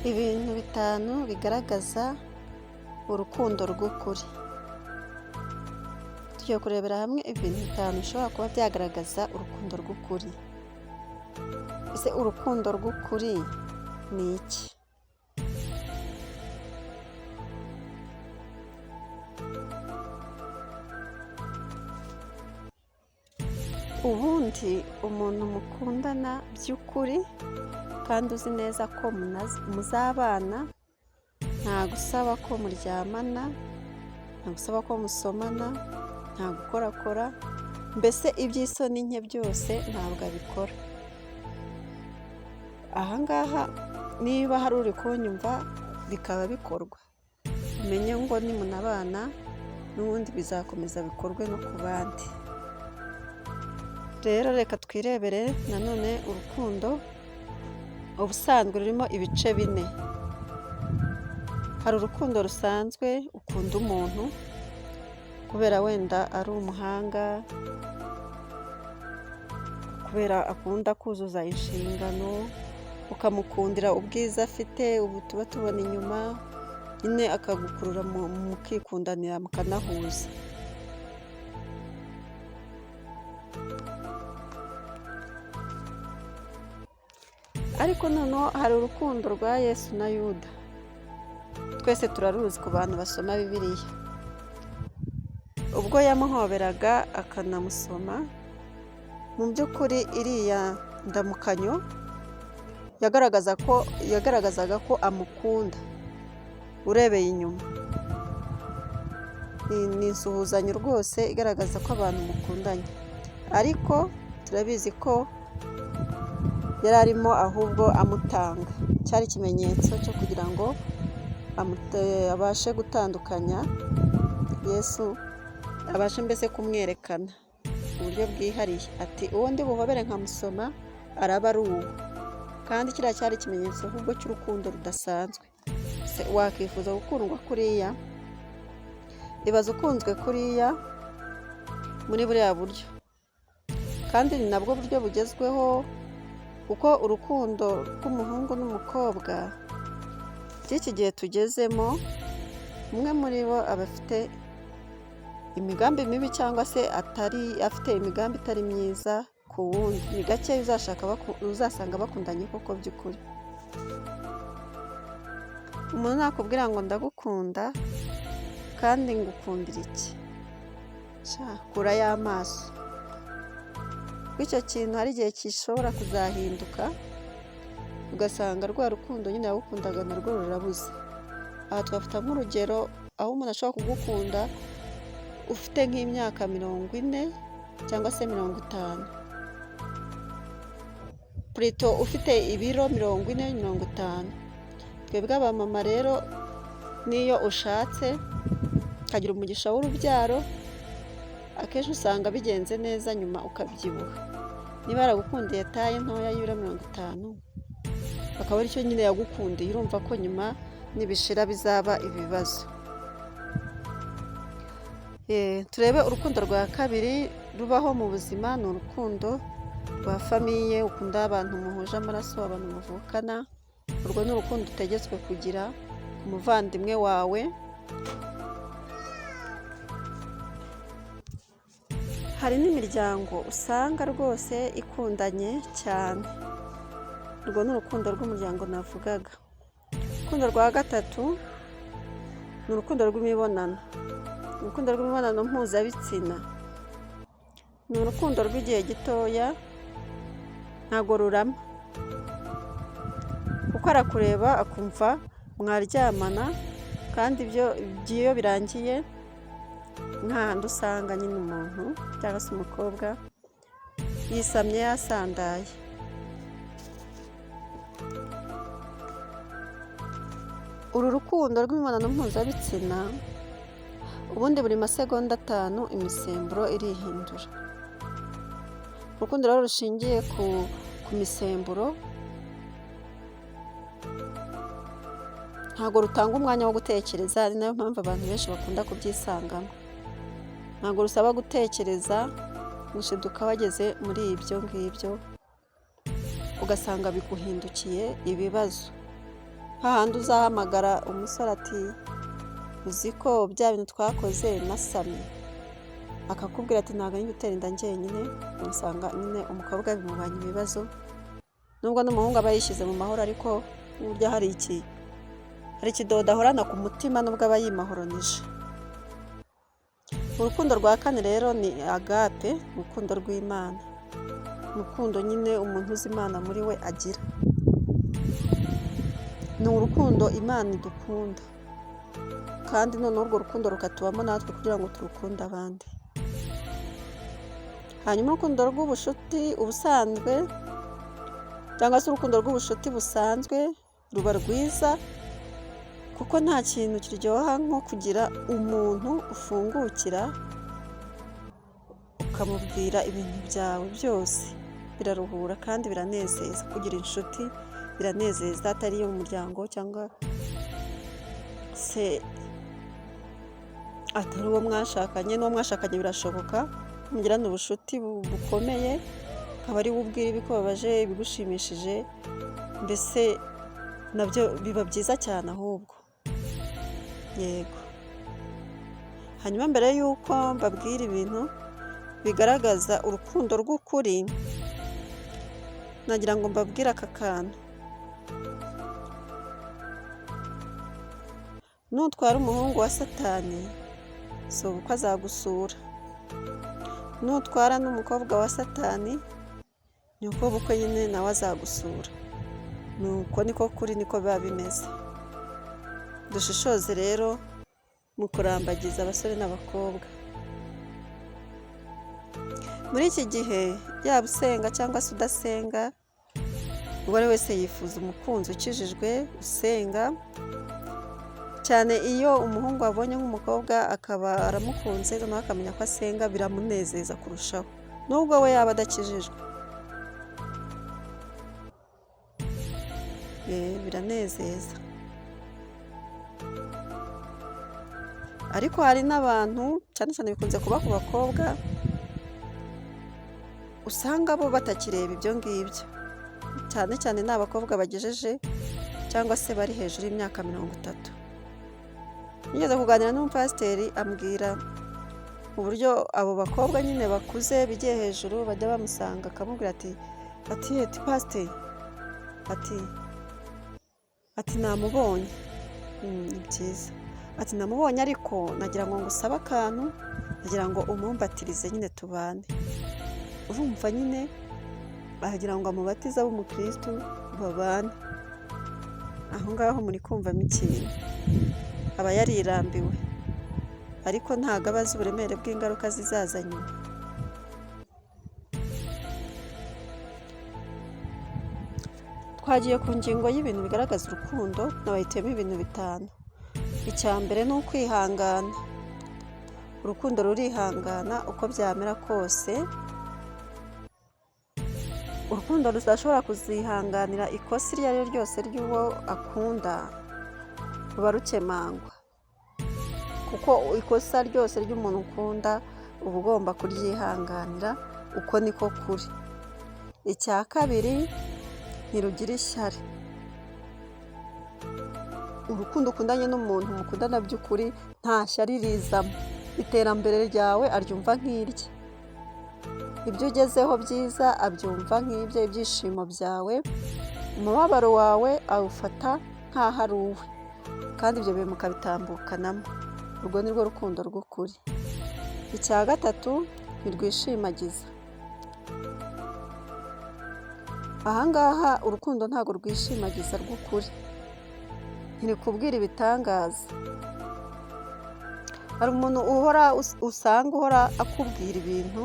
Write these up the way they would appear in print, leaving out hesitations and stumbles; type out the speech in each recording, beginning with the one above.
Ibintu bitanu bigaragaza urukundo rw'ukuri. Tugiye kurebera hamwe ibintu bitanu bishobora kuba byagaragaza urukundo rw'ukuri. Ese urukundo rw'ukuri ni iki? Ubundi umuntu mukundana by'ukuri kandi uzi neza ko muzabana, nta gusaba ko muryamana, nta gusaba ko musomana, nta gukorakora, mbese iby'isoni nke byose ntabwo abikora. Aha ngaha niba hari uri kunyumva bikaba bikorwa, umenye ngo nimunabana n'ubundi bizakomeza bikorwe no ku bandi. Rero reka twirebere nanone urukundo ubusanzwe rurimo ibice bine. Hari urukundo rusanzwe, ukunda umuntu kubera wenda ari umuhanga, kubera akunda kuzuza inshingano, ukamukundira ubwiza afite, ubu tuba tubona inyuma, nyine akagukurura mukikundanira mukanahuza. Ariko noneho hari urukundo rwa Yesu na Yuda. Twese turaruzi ku bantu basoma Bibiliya. Ubwo yamuhoberaga akanamusoma, mu by'ukuri iriya ndamukanyo yagaragazaga ko amukunda urebeye inyuma. Ni insuhuzanyo rwose igaragaza ko abantu mukundanye, ariko turabizi ko yari arimo ahubwo amutanga. Cyari ikimenyetso cyo kugira ngo abashe gutandukanya Yesu, abashe mbese kumwerekana mu buryo bwihariye, ati uwo ndi buhobere nkamusoma araba ari uwo. Kandi kiriya cyari ikimenyetso ahubwo cy'urukundo rudasanzwe. Wakwifuza gukundwa kuriya? Ibaza ukunzwe kuriya muri buriya buryo, kandi ni nabwo buryo bugezweho, kuko urukundo rw'umuhungu n'umukobwa by'iki gihe tugezemo, umwe muri bo aba afite imigambi mibi cyangwa se afite imigambi itari myiza ku wundi. Ni gake uzasanga bakundanye koko by'ukuri. Umuntu nakubwira ngo ndagukunda kandi ngukundira iki? Kura y'amaso. Icyo kintu hari igihe gishobora kuzahinduka, ugasanga rwa rukundo nyine yagukundaga narwo rurabuze. Aha twafata nk'urugero, aho umuntu ashobora kugukunda ufite nk'imyaka 40 cyangwa se 50, plutôt ufite ibiro 40-50. Twebwe abamama rero, niyo ushatse ukagira umugisha w'urubyaro, akenshi usanga bigenze neza nyuma ukabyibuha. Niba yaragukundiye taye ntoya y'ibiro 50, akaba aricyo nyine yagukundiye, urumva ko nyuma nibishira bizaba ibibazo. Turebe urukundo rwa kabiri rubaho mu buzima. Ni urukundo rwa famiye, ukunda abantu muhuje amaraso, abantu muvukana. Urwo ni urukundo utegetswe kugira ku muvandimwe wawe. Hari n'imiryango usanga rwose ikundanye cyane. Urwo ni urukundo rw'umuryango navugaga. Urukundo rwa gatatu ni urukundo rw'imibonano. Urukundo rw'imibonano mpuzabitsina ni urukundo rw'igihe gitoya, ntago rurama, kuko arakureba akumva mwaryamana, kandi iyo birangiye nk'ahandi usanga nyine umuntu cyangwa se umukobwa yisamye yasandaye. Uru rukundo rw'imibonano mpuzabitsina, ubundi buri masegonda 5 imisemburo irihindura. Urukundo rero rushingiye ku misemburo ntabwo rutanga umwanya wo gutekereza. Ari nayo mpamvu abantu benshi bakunda kubyisangamo. Ntabwo rusaba gutekereza, gushiduka wageze muri ibyo ngibyo, ugasanga biguhindukiye ibibazo. hahandi uzahamagara umusore ati uzi ko bya bintu twakoze nasamye, akakubwira ati ntabwo ari gutera inda njyenyine, umusanga nyine umukobwa bimubanye ibibazo, nubwo n'umuhungu aba yishyize mu mahoro ariko burya hari ikidodo ahorana ku mutima nubwo aba yimahoronije. Urukundo rwa kane rero ni agape, urukundo rw'Imana, urukundo nyine umuntu uzi Imana muri we agira, ni urukundo Imana idukunda kandi noneho urwo rukundo rukatubamo natwe kugira ngo turukunde abandi. Hanyuma urukundo rw'ubucuti ubusanzwe cyangwa se urukundo rw'ubucuti busanzwe ruba rwiza, kuko nta kintu kiryoha nko kugira umuntu ufungukira ukamubwira ibintu byawe byose. Biraruhura kandi biranezeza. Kugira inshuti biranezeza, atari iyo mu muryango cyangwa se atari uwo mwashakanye. N'uwo mwashakanye birashoboka mugirana ubucuti bukomeye, akaba ari we ubwira ibikubabaje, ibigushimishije, mbese nabyo biba byiza cyane ahubwo. Yego. Hanyuma mbere y'uko mbabwira ibintu bigaragaza urukundo rw'ukuri, nagira ngo mbabwire aka kantu. Nutwara umuhungu wa Satani si ubukwe azagusura, nutwara n'umukobwa wa Satani ni uko bukwe nyine nawe azagusura. Nuko niko kuri, niko biba bimeze. Dushishoze rero mu kurambagiza abasore n'abakobwa. Muri iki gihe yaba usenga cyangwa se udasenga, uwo ari wese yifuza umukunzi ukijijwe usenga, cyane iyo umuhungu abonye nk'umukobwa akaba aramukunze noneho akamenya ko asenga, biramunezeza kurushaho nubwo we yaba adakijijwe. Biranezeza. Ariko hari n'abantu cyane cyane bikunze kuba ku bakobwa, usanga bo batakireba ibyo ngibyo, cyane cyane ni abakobwa bagejeje cyangwa se bari hejuru y'imyaka 30. Nigeze kuganira n'umupasiteri ambwira uburyo abo bakobwa nyine bakuze bigiye hejuru bajya bamusanga akamubwira ati pasiteri, ati namubonye. Ni byiza. Ati namubonye ariko nagira ngo ngusabe akantu, nagira ngo umumbatirize nyine tubane. Urumva nyine bagira ngo amubatize ab'umukristo babane. Aho ngaho muri kumvamo ikintu. Aba yarirambiwe ariko ntago abazi uburemere bw'ingaruka zizaza nyuma. Twagiye ku ngingo y'ibintu bigaragaza urukundo, nabahitiyemo ibintu 5. Icya mbere ni ukwihangana. Urukundo rurihangana uko byamera kose. Urukundo rudashobora kuzihanganira ikosa iryo ari ryo ryose ry'uwo akunda, ruba rukemangwa, kuko ikosa ryose ry'umuntu ukunda uba ugomba kuryihanganira. Uko niko kuri. Icya kabiri, ntirugira ishyari. Urukundo ukundanye n'umuntu mukundana by'ukuri nta shyari rizamo. Iterambere ryawe aryumva nk'irye, ibyo ugezeho byiza abyumva nk'ibye, ibyishimo byawe, umubabaro wawe awufata nk'aho ari uwe, kandi ibyo bintu mukabitambukanamo. Urwo ni rwo rukundo rw'ukuri. Icya gatatu, ntirwishimagiza. Ahangaha urukundo ntabwo rwishimagiza rw'ukuri, ntirikubwira ibitangaza. Hari umuntu usanga uhora akubwira ibintu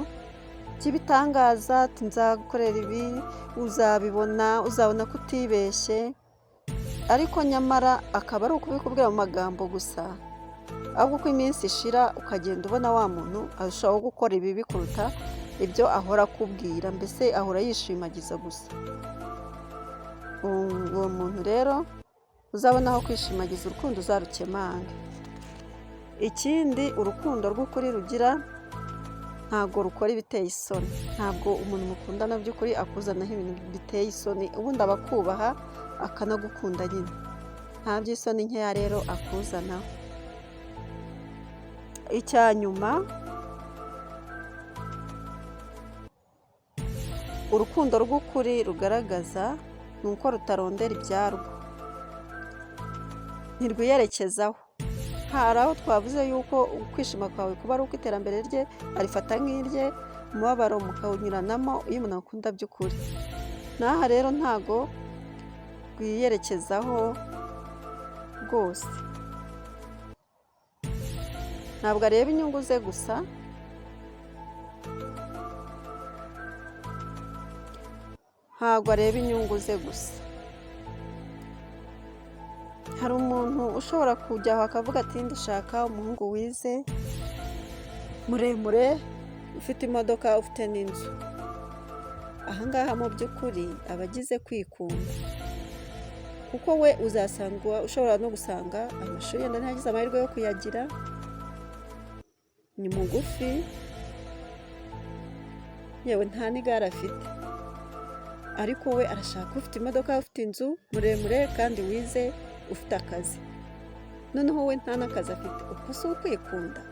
by'ibitangaza, ati nzagukorera ibi, uzabibona, uzabona ko utibeshye, ariko nyamara akaba ari ukubikubwira mu magambo gusa, ahubwo uko iminsi ishira ukagenda ubona wa muntu arushaho gukora ibibi kuruta ibyo ahora akubwira, mbese ahora yishimagiza gusa. Uwo muntu rero uzabona aho kwishimagiza urukundo uzarukemange. Ikindi urukundo rw'ukuri rugira, ntabwo rukora ibiteye isoni. Ntabwo umuntu mukundana by'ukuri akuzanaho ibintu biteye isoni, ubundi aba akubaha akanagukunda nyine. nta by'isoni nkeya rero akuzanaho. Icya nyuma, urukundo rw'ukuri rugaragaza ni uko rutarondera ibyarwo, ntirwiyerekezaho. Hari aho twavuze yuko ukwishima kwawe kuba ari uko iterambere rye arifata nk'irye, umubabaro mukawunyuranamo iyo umuntu akunda by'ukuri. N'aha rero ntago rwiyerekezaho rwose, ntabwo areba inyungu ze gusa, ntabwo areba inyungu ze gusa. Hari umuntu ushobora kujya aho akavuga ati ndashaka umuhungu wize, muremure, ufite imodoka, ufite n'inzu. Aha ngaha mu by'ukuri aba agize kwikunda, kuko we uzasanga ushobora no gusanga amashuri yenda ntagize amahirwe yo kuyagira, ni mugufi, yewe nta n'igare afite, ariko we arashaka ufite imodoka, ufite inzu, muremure kandi wize, ufite akazi. Noneho we nta n'akazi afite. Uko si ukwikunda?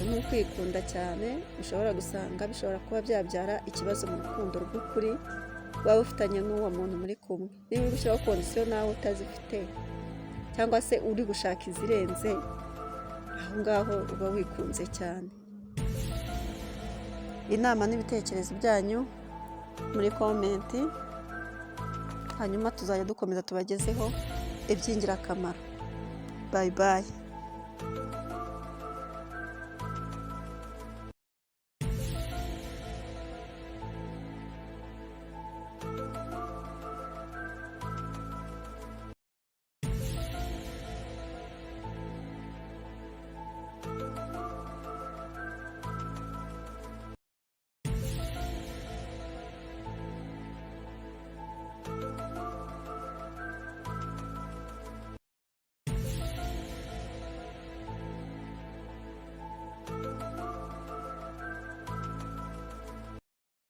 Ni ukwikunda cyane, ushobora gusanga bishobora kuba byabyara ikibazo mu rukundo rw'ukuri waba ufitanye n'uwo muntu muri kumwe. Niba uri gushyiraho kondisiyo nawe utazifite, cyangwa se uri gushaka izirenze, aho ngaho uba wikunze cyane. Inama n'ibitekerezo byanyu muri komenti, hanyuma tuzajya dukomeza tubagezeho iby'ingirakamaro. Bayi bayi.